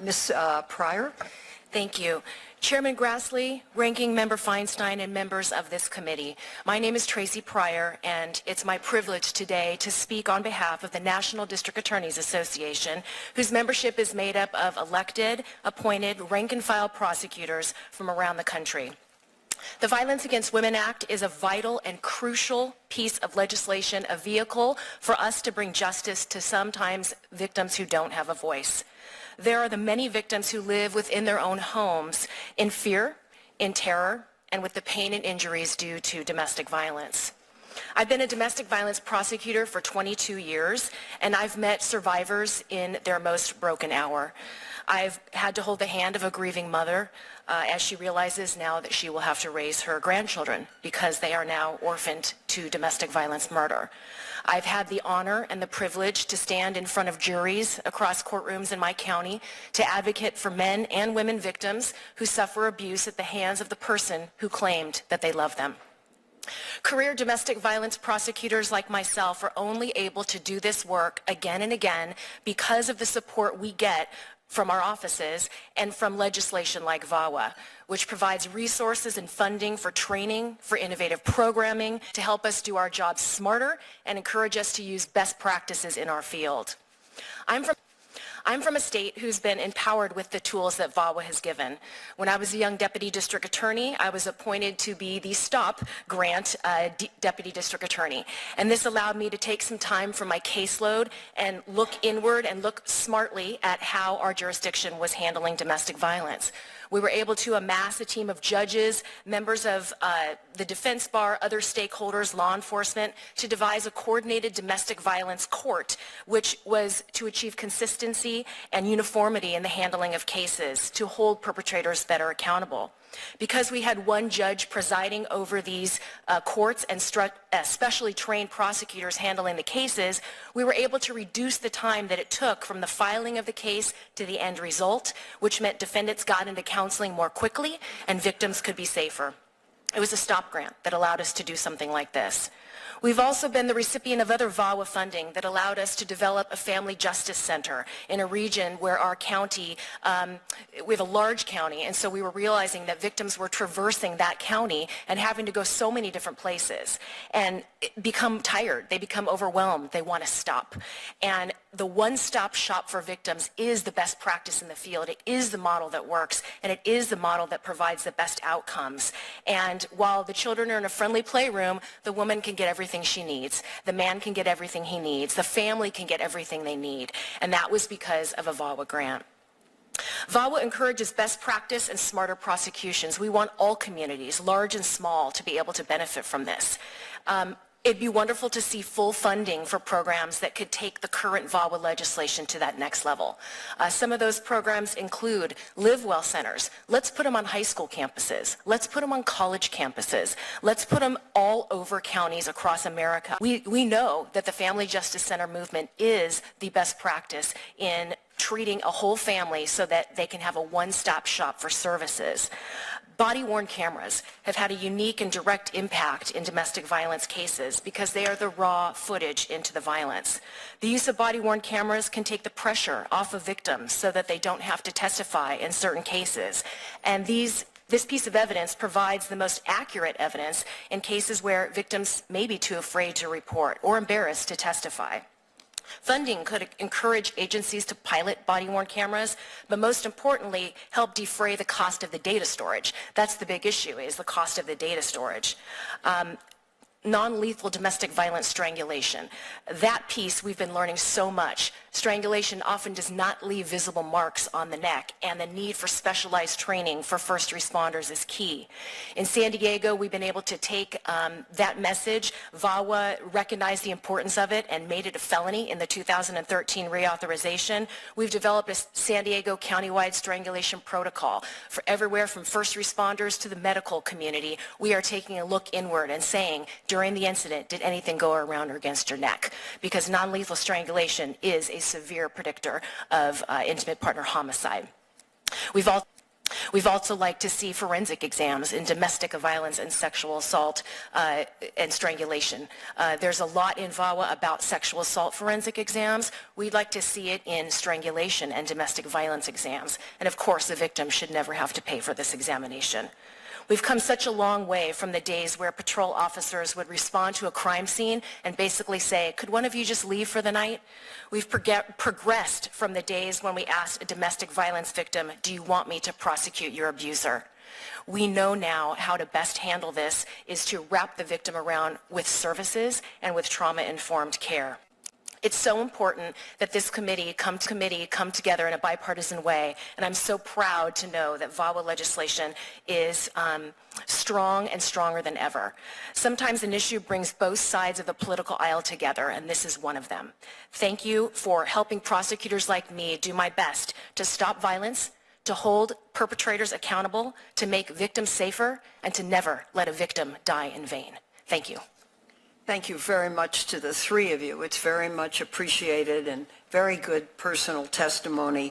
Ms. Prior. Thank you. Chairman Grassley, Ranking Member Feinstein, and members of this committee. My name is Tracy Prior, and it's my privilege today to speak on behalf of the National District Attorneys Association, whose membership is made up of elected, appointed, rank-and-file prosecutors from around the country. The Violence Against Women Act is a vital and crucial piece of legislation, a vehicle for us to bring justice to sometimes victims who don't have a voice. There are the many victims who live within their own homes in fear, in terror, and with the pain and injuries due to domestic violence. I've been a domestic violence prosecutor for 22 years, and I've met survivors in their most broken hour. I've had to hold the hand of a grieving mother as she realizes now that she will have to raise her grandchildren because they are now orphaned to domestic violence murder. I've had the honor and the privilege to stand in front of juries across courtrooms in my county to advocate for men and women victims who suffer abuse at the hands of the person who claimed that they love them. Career domestic violence prosecutors like myself are only able to do this work again and again because of the support we get from our offices and from legislation like VAWA, which provides resources and funding for training, for innovative programming, to help us do our jobs smarter and encourage us to use best practices in our field. I'm from a state who's been empowered with the tools that VAWA has given. When I was a young deputy district attorney, I was appointed to be the STOP grant deputy district attorney. And this allowed me to take some time from my caseload and look inward and look smartly at how our jurisdiction was handling domestic violence. We were able to amass a team of judges, members of the defense bar, other stakeholders, law enforcement, to devise a coordinated domestic violence court, which was to achieve consistency and uniformity in the handling of cases, to hold perpetrators better accountable. Because we had one judge presiding over these courts and specially trained prosecutors handling the cases, we were able to reduce the time that it took from the filing of the case to the end result, which meant defendants got into counseling more quickly and victims could be safer. It was a STOP grant that allowed us to do something like this. We've also been the recipient of other VAWA funding that allowed us to develop a family justice center in a region where our county, we have a large county, and so we were realizing that victims were traversing that county and having to go so many different places and become tired, they become overwhelmed, they want to stop. And the one-stop shop for victims is the best practice in the field. It is the model that works, and it is the model that provides the best outcomes. And while the children are in a friendly playroom, the woman can get everything she needs. The man can get everything he needs. The family can get everything they need. And that was because of a VAWA grant. VAWA encourages best practice and smarter prosecutions. We want all communities, large and small, to be able to benefit from this. It'd be wonderful to see full funding for programs that could take the current VAWA legislation to that next level. Some of those programs include Live Well centers. Let's put them on high school campuses. Let's put them on college campuses. Let's put them all over counties across America. We know that the Family Justice Center movement is the best practice in treating a whole family so that they can have a one-stop shop for services. Body-worn cameras have had a unique and direct impact in domestic violence cases because they are the raw footage into the violence. The use of body-worn cameras can take the pressure off of victims so that they don't have to testify in certain cases. And this piece of evidence provides the most accurate evidence in cases where victims may be too afraid to report or embarrassed to testify. Funding could encourage agencies to pilot body-worn cameras, but most importantly, help defray the cost of the data storage. That's the big issue, is the cost of the data storage. Non-lethal domestic violence strangulation. That piece we've been learning so much. Strangulation often does not leave visible marks on the neck, and the need for specialized training for first responders is key. In San Diego, we've been able to take that message. VAWA recognized the importance of it and made it a felony in the 2013 reauthorization. We've developed a San Diego countywide strangulation protocol for everywhere from first responders to the medical community. We are taking a look inward and saying, during the incident, did anything go around or against your neck? Because non-lethal strangulation is a severe predictor of intimate partner homicide. We've We've also liked to see forensic exams in domestic violence and sexual assault and strangulation. There's a lot in VAWA about sexual assault forensic exams. We'd like to see it in strangulation and domestic violence exams. And of course, the victim should never have to pay for this examination. We've come such a long way from the days where patrol officers would respond to a crime scene and basically say, could one of you just leave for the night? We've progressed from the days when we asked a domestic violence victim, do you want me to prosecute your abuser? We know now how to best handle this is to wrap the victim around with services and with trauma-informed care. It's so important that this committee come together in a bipartisan way, and I'm so proud to know that VAWA legislation is strong and stronger than ever. Sometimes an issue brings both sides of the political aisle together, and this is one of them. Thank you for helping prosecutors like me do my best to stop violence, to hold perpetrators accountable, to make victims safer, and to never let a victim die in vain. Thank you. Thank you very much to the three of you. It's very much appreciated and very good personal testimony.